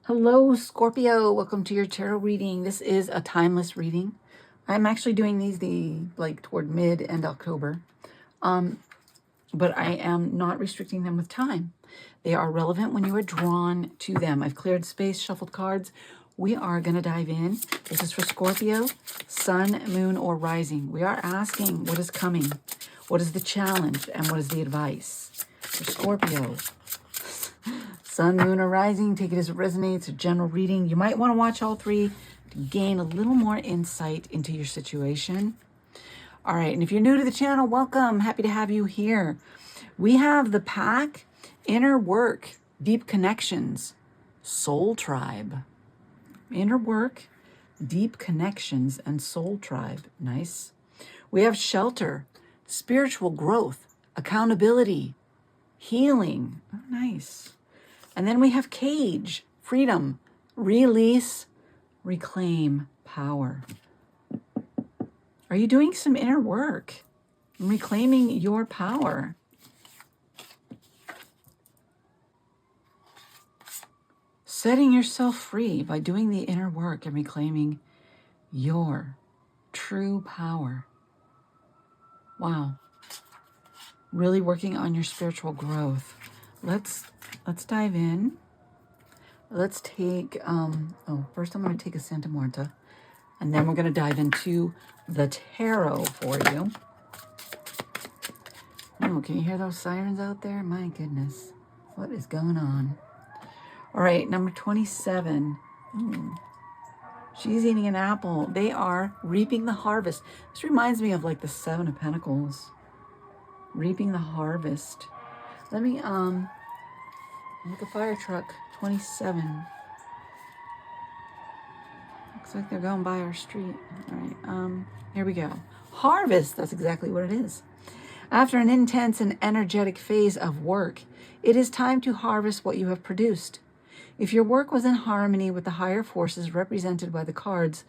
Hello, Scorpio. Welcome to your tarot reading. This is a timeless reading. I'm actually doing these toward mid-end October, but I am not restricting them with time. They are relevant when you are drawn to them. I've cleared space, shuffled cards. We are going to dive in. This is for Scorpio, Sun, Moon, or Rising. We are asking what is coming, what is the challenge, and what is the advice for Scorpio. Sun, Moon, or Rising, take it as it resonates, a general reading. You might want to watch all three to gain a little more insight into your situation. All right, and if you're new to the channel, welcome. Happy to have you here. We have the pack, Inner Work, Deep Connections, Soul Tribe. Inner Work, Deep Connections, and Soul Tribe. Nice. We have Shelter, Spiritual Growth, Accountability, Healing. Oh, nice. And then we have Cage, Freedom, Release, Reclaim, Power. Are you doing some inner work? Reclaiming your power. Setting yourself free by doing the inner work and reclaiming your true power. Wow. Really working on your spiritual growth. Let's dive in. Let's take, first I'm going to take a Santa Muerta, and then we're going to dive into the tarot for you. Oh, can you hear those sirens out there? My goodness. What is going on? All right, number 27. She's eating an apple. They are reaping the harvest. This reminds me of like the Seven of Pentacles. Reaping the harvest. Let me, look, a fire truck, 27. Looks like they're going by our street. All right, here we go. Harvest, that's exactly what it is. After an intense and energetic phase of work, it is time to harvest what you have produced. If your work was in harmony with the higher forces represented by the cards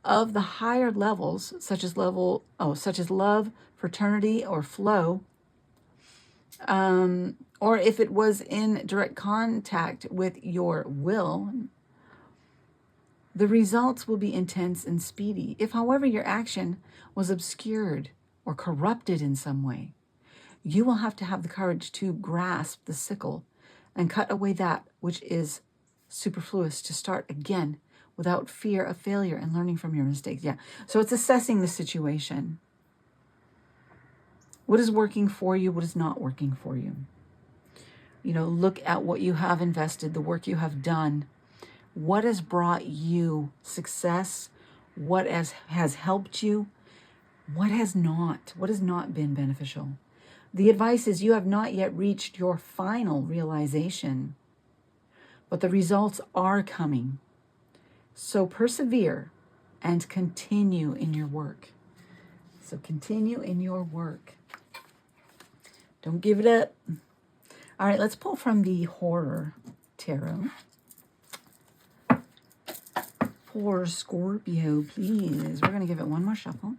of the higher levels, such as love, fraternity, or flow, or if it was in direct contact with your will, the results will be intense and speedy. If, however, your action was obscured or corrupted in some way, you will have to have the courage to grasp the sickle and cut away that which is superfluous to start again without fear of failure and learning from your mistakes. Yeah, so it's assessing the situation. What is working for you? What is not working for you? You know, look at what you have invested, the work you have done. What has brought you success? What has helped you? What has not? What has not been beneficial? The advice is you have not yet reached your final realization, but the results are coming. So persevere and continue in your work. So continue in your work. Don't give it up. All right, let's pull from the Horror Tarot. For Scorpio, please. We're going to give it one more shuffle.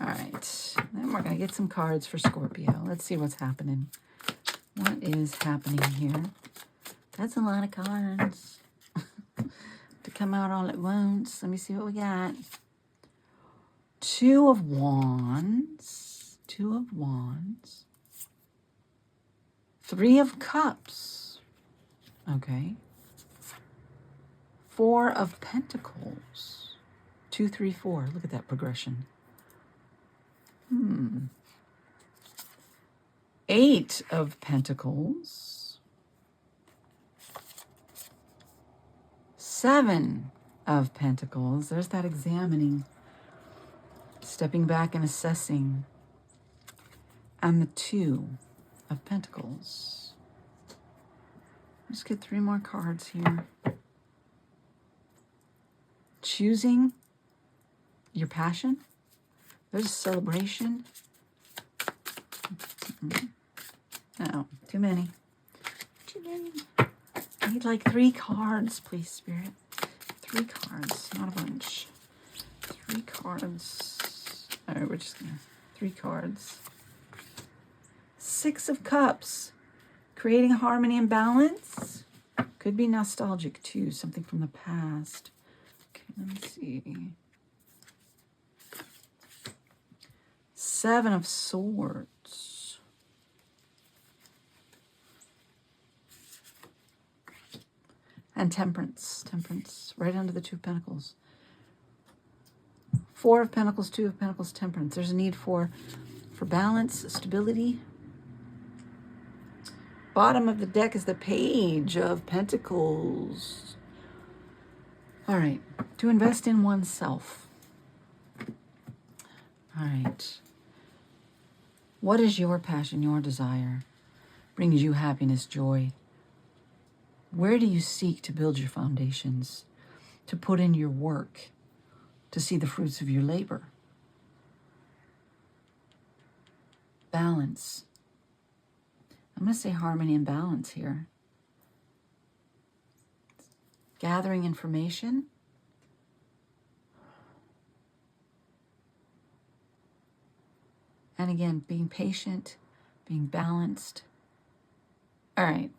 All right. Then we're going to get some cards for Scorpio. Let's see what's happening. What is happening here? That's a lot of cards to come out all at once. Let me see what we got. Two of Wands. Two of Wands. Three of Cups. Okay. Four of Pentacles. 2, 3, 4. Look at that progression. Eight of Pentacles. Seven of Pentacles. There's that examining. Stepping back and assessing. And the Two of Pentacles. Let's get three more cards here. Choosing your passion. There's a celebration. Oh, too many. Too many. I need like 3 cards, please, Spirit. 3 cards, not a bunch. 3 cards. All right, we're just gonna 3 cards. 6 of Cups. Creating harmony and balance. Could be nostalgic too, something from the past. Okay, let me see. 7 of Swords. And Temperance. Temperance, right under the 2 of Pentacles. 4 of Pentacles, 2 of Pentacles, Temperance. There's a need for balance, stability. Bottom of the deck is the Page of Pentacles. All right, to invest in oneself. All right. What is your passion, your desire? Brings you happiness, joy? Where do you seek to build your foundations, to put in your work, to see the fruits of your labor? Balance. I'm going to say harmony and balance here. Gathering information. And again, being patient, being balanced. All right.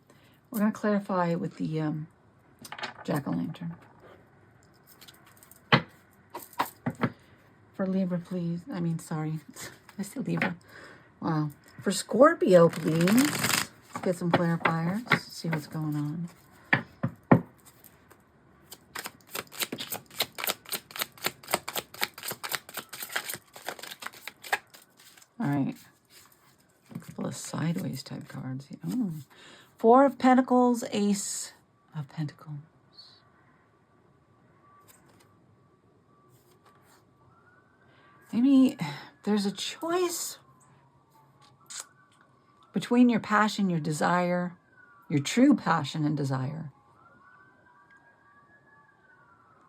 We're going to clarify with the jack-o'-lantern. For Libra, please. I mean, sorry. I said Libra. Wow. For Scorpio, please. Let's get some clarifiers. See what's going on. All right. A couple of sideways type cards. Oh. 4 of Pentacles, Ace of Pentacles. Maybe there's a choice between your passion, your desire, your true passion and desire,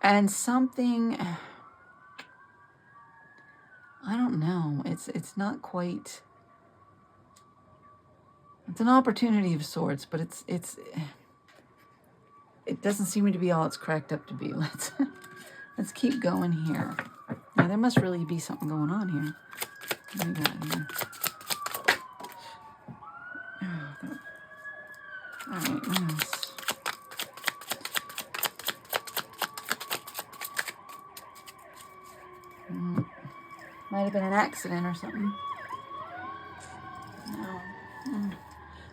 and something, I don't know, it's not quite, it's an opportunity of sorts, but it doesn't seem to be all it's cracked up to be. Let's keep going here. Now there must really be something going on here. What do we got here? All right, what else? Might have been an accident or something. No.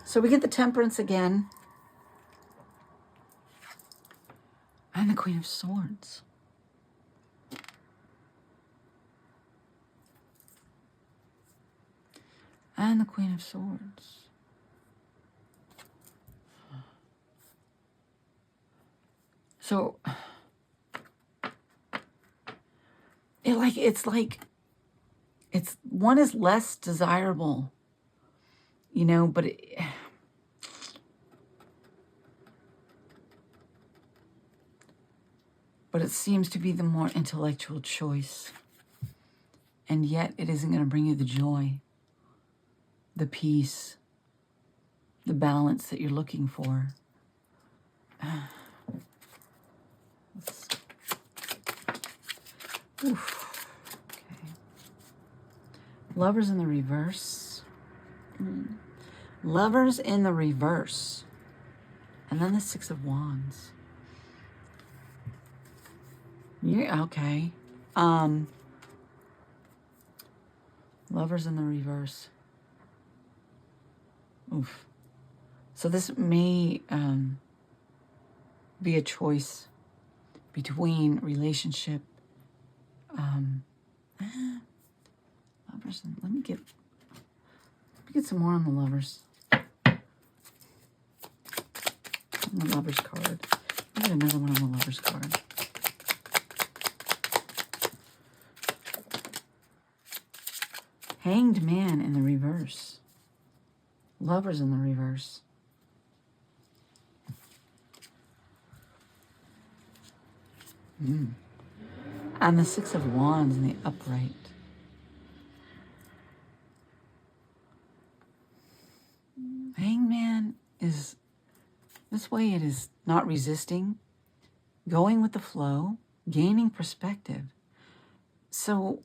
So we get the Temperance again. And the Queen of Swords. And the Queen of Swords. So, it's one is less desirable, you know, but it seems to be the more intellectual choice. And yet it isn't going to bring you the joy, the peace, the balance that you're looking for. Oof. Okay. Lovers in the reverse. Lovers in the reverse. And then the 6 of Wands. Yeah, okay. Lovers in the reverse. Oof. So this may be a choice between relationship. Lovers. Let me get some more on the lovers. On the lovers card. Let me get another one on the lovers card. Hanged Man in the reverse. Lovers in the reverse. And the 6 of Wands in the upright. Hangman is, this way it is not resisting, going with the flow, gaining perspective. So,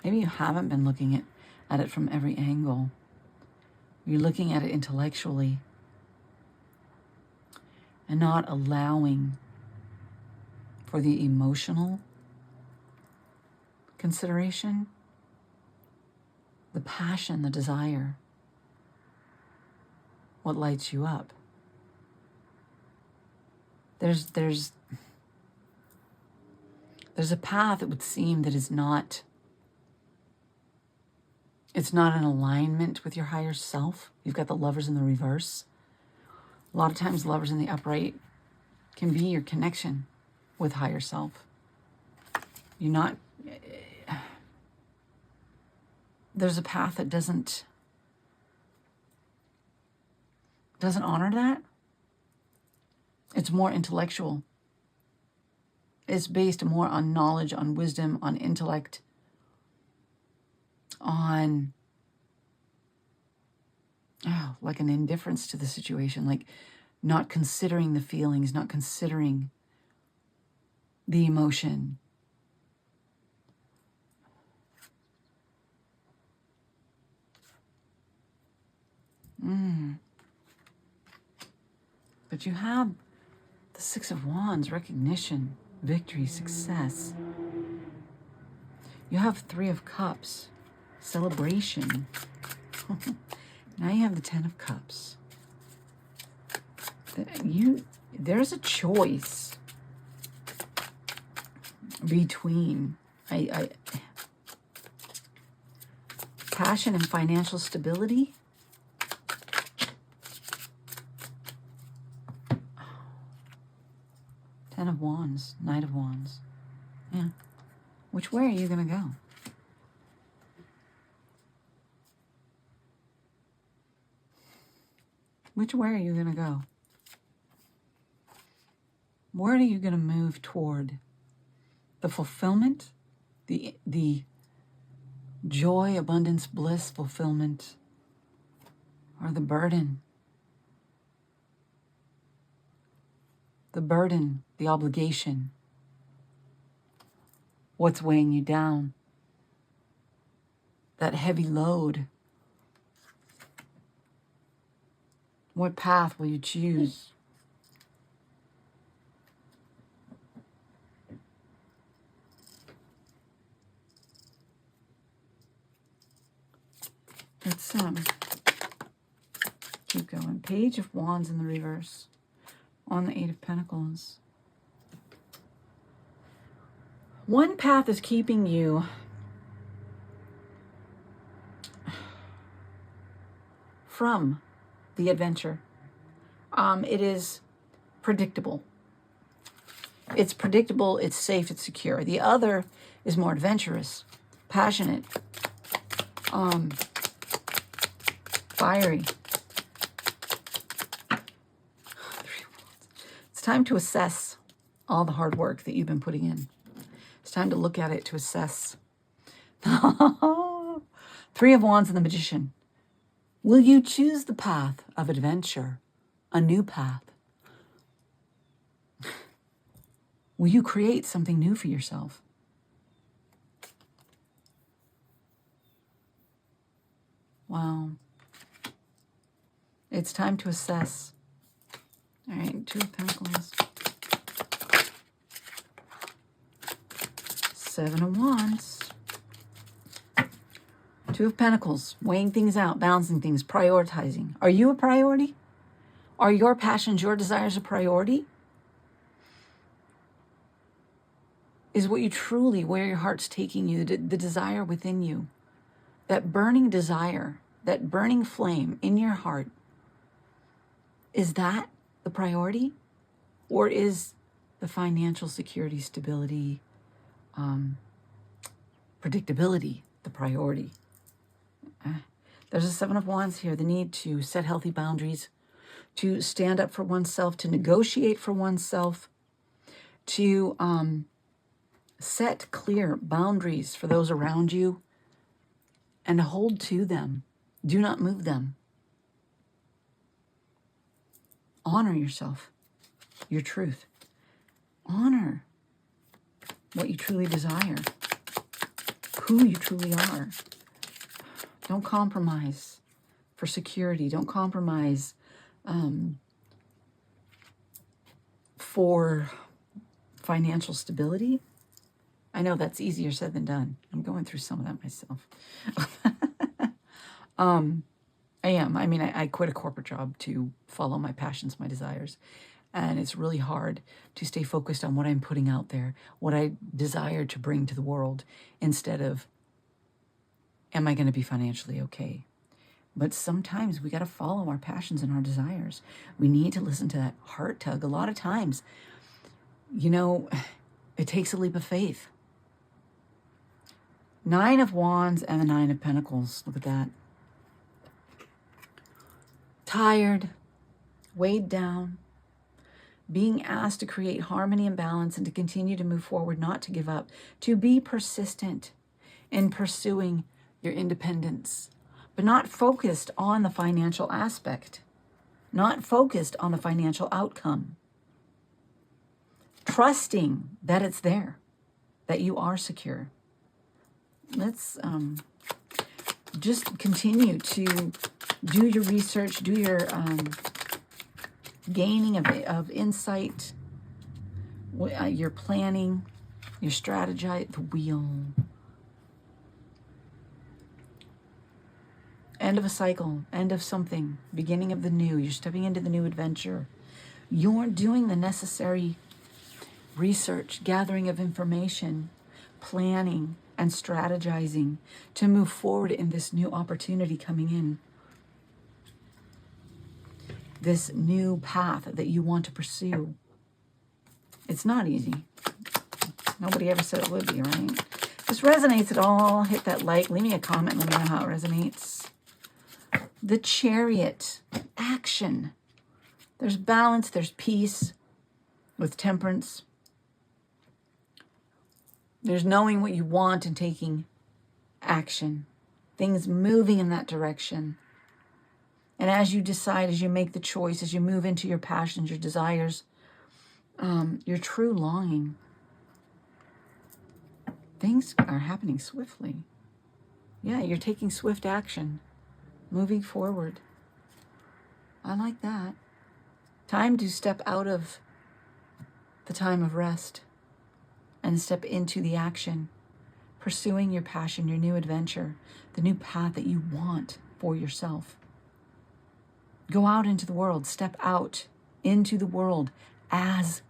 Maybe you haven't been looking at it from every angle. You're looking at it intellectually and not allowing for the emotional consideration, the passion, the desire, what lights you up. There's a path, it would seem, that is not, it's not in alignment with your higher self. You've got the Lovers in the reverse. A lot of times Lovers in the upright can be your connection with higher self. You're not, there's a path that doesn't honor that. It's more intellectual. It's based more on knowledge, on wisdom, on intellect, on like an indifference to the situation, like not considering the feelings, not considering the emotion. But you have the Six of Wands, recognition, victory, success. You have Three of Cups, celebration. Now you have the Ten of Cups. There's a choice between passion and financial stability. Ten of Wands, Knight of Wands. Yeah. Which way are you going to go? Which way are you going to go? Where are you going to move toward? The fulfillment? The joy, abundance, bliss, fulfillment? Or the burden? The burden, the obligation. What's weighing you down? That heavy load. What path will you choose? Let's keep going. Page of Wands in the reverse. On the Eight of Pentacles. One path is keeping you from the adventure. It is predictable. It's predictable, it's safe, it's secure. The other is more adventurous, passionate, fiery. It's time to assess all the hard work that you've been putting in. It's time to look at it, to assess. Three of Wands and the Magician. Will you choose the path of adventure, a new path? Will you create something new for yourself? Wow. It's time to assess. All right, Two of Pentacles. Seven of Wands. Two of Pentacles, weighing things out, balancing things, prioritizing. Are you a priority? Are your passions, your desires a priority? Is what you truly, where your heart's taking you, the desire within you, that burning desire, that burning flame in your heart, is that the priority? Or is the financial security, stability, predictability the priority? There's a Seven of Wands here, the need to set healthy boundaries, to stand up for oneself, to negotiate for oneself, to set clear boundaries for those around you and hold to them. Do not move them. Honor yourself, your truth. Honor what you truly desire, who you truly are. Don't compromise for security. Don't compromise for financial stability. I know that's easier said than done. I'm going through some of that myself. I am. I mean, I quit a corporate job to follow my passions, my desires. And it's really hard to stay focused on what I'm putting out there, what I desire to bring to the world, instead of, am I going to be financially okay? But sometimes we got to follow our passions and our desires. We need to listen to that heart tug. A lot of times, you know, it takes a leap of faith. 9 of Wands and the 9 of Pentacles. Look at that. Tired, weighed down, being asked to create harmony and balance and to continue to move forward, not to give up, to be persistent in pursuing your independence, but not focused on the financial aspect, not focused on the financial outcome, trusting that it's there, that you are secure. Let's just continue to do your research, do your gaining of insight, your planning, your strategy, the wheel. End of a cycle, end of something, beginning of the new. You're stepping into the new adventure. You're doing the necessary research, gathering of information, planning, and strategizing to move forward in this new opportunity coming in. This new path that you want to pursue. It's not easy. Nobody ever said it would be, right? If this resonates at all, hit that like, leave me a comment, let me know how it resonates. The Chariot, action. There's balance, there's peace with Temperance. There's knowing what you want and taking action. Things moving in that direction. And as you decide, as you make the choice, as you move into your passions, your desires, your true longing, things are happening swiftly. Yeah, you're taking swift action, moving forward. I like that. Time to step out of the time of rest and step into the action, pursuing your passion, your new adventure, the new path that you want for yourself. Go out into the world, step out into the world as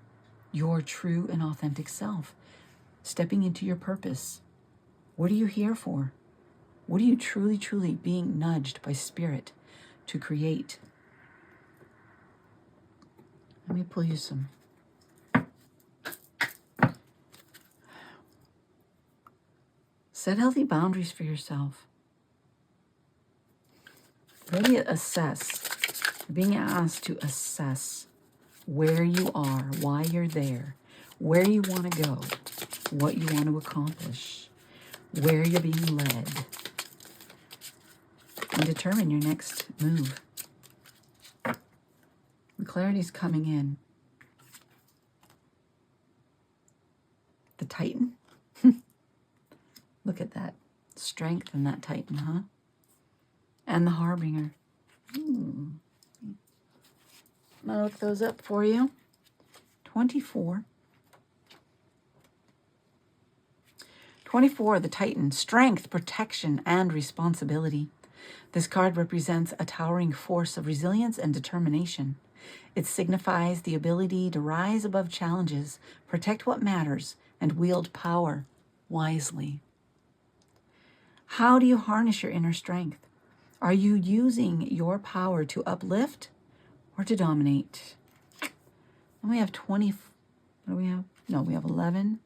your true and authentic self, stepping into your purpose. What are you here for? What are you truly, truly being nudged by spirit to create? Let me pull you some. Set healthy boundaries for yourself. Really assess. Being asked to assess where you are, why you're there, where you want to go, what you want to accomplish, where you're being led, and determine your next move. The clarity's coming in. The Titan. Look at that strength in that Titan, huh? And the Harbinger. I'll look those up for you. 24. 24, the Titan. Strength, protection, and responsibility. This card represents a towering force of resilience and determination. It signifies the ability to rise above challenges, protect what matters, and wield power wisely. How do you harness your inner strength? Are you using your power to uplift or to dominate? And we have 20, what do we have? No, we have 11.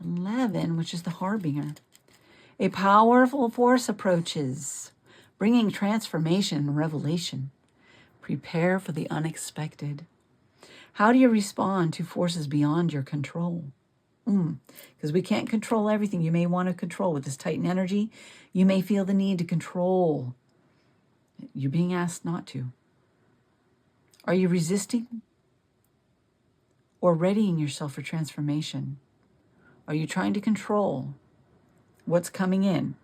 11, which is the Harbinger. A powerful force approaches, bringing transformation and revelation. Prepare for the unexpected. How do you respond to forces beyond your control? Because we can't control everything. You may want to control with this Titan energy. You may feel the need to control. You're being asked not to. Are you resisting or readying yourself for transformation? Are you trying to control what's coming in.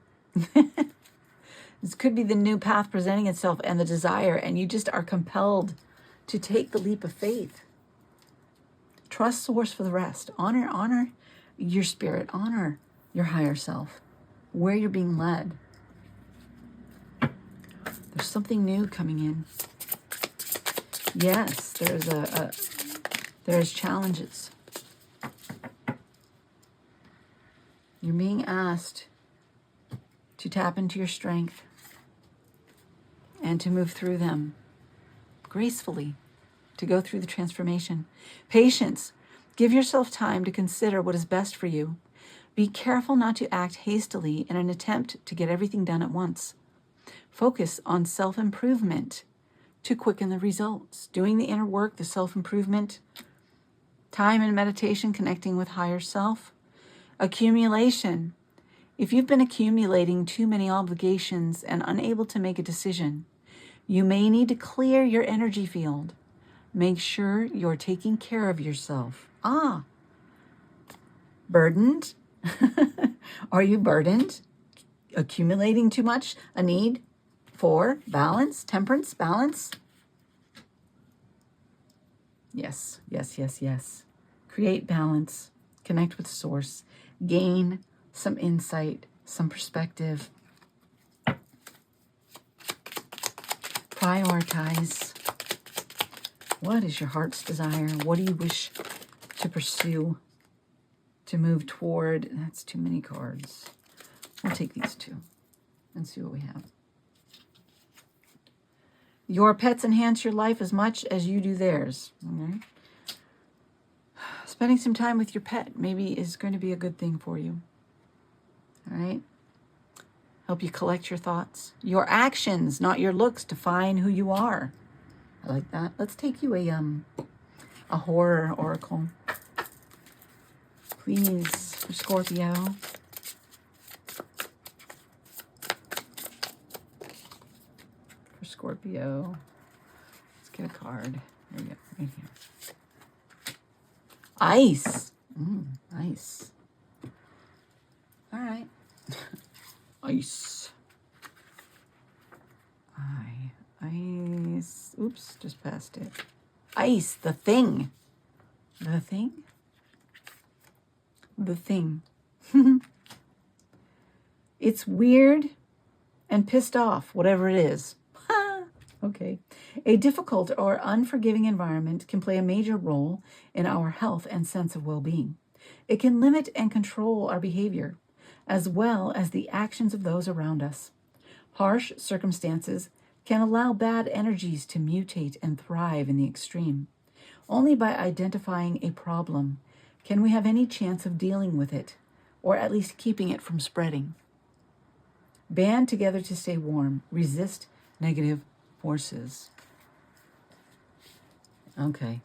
This could be the new path presenting itself and the desire, and you just are compelled to take the leap of faith. Trust source for the rest. Honor your spirit. Honor your higher self, where you're being led. There's something new coming in. Yes, there's challenges. You're being asked to tap into your strength and to move through them gracefully, to go through the transformation. Patience. Give yourself time to consider what is best for you. Be careful not to act hastily in an attempt to get everything done at once. Focus on self-improvement to quicken the results. Doing the inner work, the self-improvement, time and meditation, connecting with higher self. Accumulation. If you've been accumulating too many obligations and unable to make a decision, you may need to clear your energy field. Make sure you're taking care of yourself. Burdened? Are you burdened? Accumulating too much? A need for balance, temperance, balance? Yes, yes, yes, yes. Create balance. Connect with source. Gain some insight, some perspective. Prioritize. What is your heart's desire? What do you wish to pursue, to move toward? That's too many cards. We'll take these two and see what we have. Your pets enhance your life as much as you do theirs. Okay? Spending some time with your pet maybe is going to be a good thing for you. All right? Help you collect your thoughts. Your actions, not your looks, define who you are. I like that. Let's take you a horror oracle. Please, for Scorpio. For Scorpio. Let's get a card. There we go, right here. Ice. Ice. All right. Ice. Ice. Oops, just passed it. Ice, the thing. The thing? The thing. It's weird and pissed off, whatever it is. Okay. A difficult or unforgiving environment can play a major role in our health and sense of well-being. It can limit and control our behavior, as well as the actions of those around us. Harsh circumstances can allow bad energies to mutate and thrive in the extreme. Only by identifying a problem can we have any chance of dealing with it, or at least keeping it from spreading. Band together to stay warm. Resist negative forces. Okay.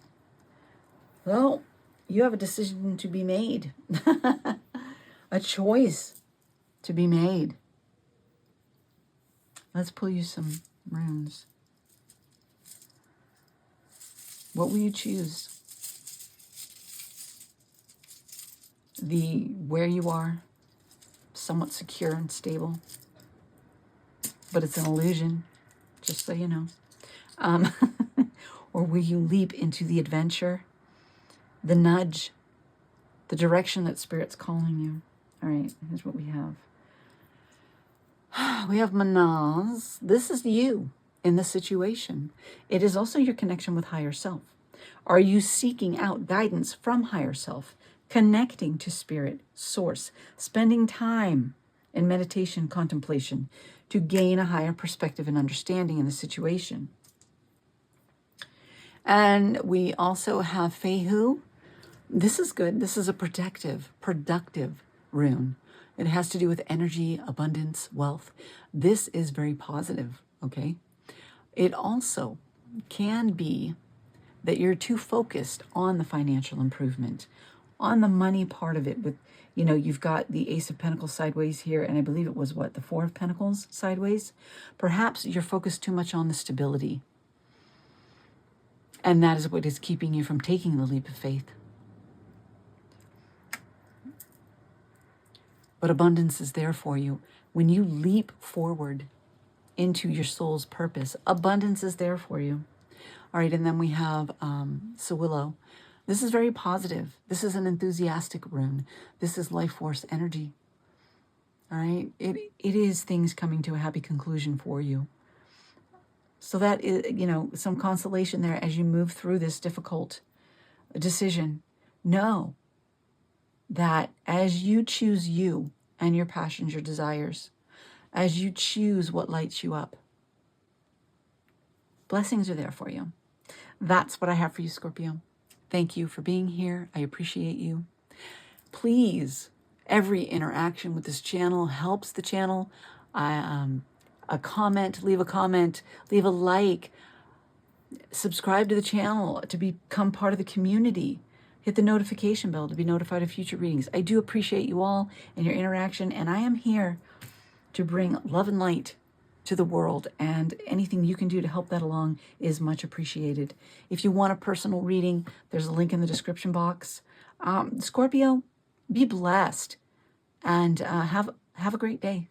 Well, you have a decision to be made. A choice to be made. Let's pull you some runes. What will you choose? Where you are, somewhat secure and stable, but it's an illusion, just so you know. Or will you leap into the adventure, the nudge, the direction that Spirit's calling you? All right, here's what we have. We have Manaz. This is you in the situation. It is also your connection with higher self. Are you seeking out guidance from higher self, connecting to Spirit, source, spending time in meditation, contemplation to gain a higher perspective and understanding in the situation? And we also have Fehu. This is good. This is a productive rune. It has to do with energy, abundance, wealth. This is very positive, okay? It also can be that you're too focused on the financial improvement, on the money part of it. With, you know, you've got the Ace of Pentacles sideways here, and I believe it was what, the Four of Pentacles sideways? Perhaps you're focused too much on the stability. And that is what is keeping you from taking the leap of faith. but abundance is there for you. When you leap forward into your soul's purpose, abundance is there for you. All right, and then we have Sawillow. This is very positive. This is an enthusiastic rune. This is life force energy. All right, it is things coming to a happy conclusion for you. So that is, you know, some consolation there as you move through this difficult decision. Know that as you choose you and your passions, your desires, as you choose what lights you up, blessings are there for you. That's what I have for you, Scorpio. Thank you for being here. I appreciate you. Please, every interaction with this channel helps the channel. A comment, leave a like, subscribe to the channel to become part of the community. Hit the notification bell to be notified of future readings. I do appreciate you all and your interaction, and I am here to bring love and light to the world, and anything you can do to help that along is much appreciated. If you want a personal reading, there's a link in the description box. Scorpio, be blessed, and have a great day.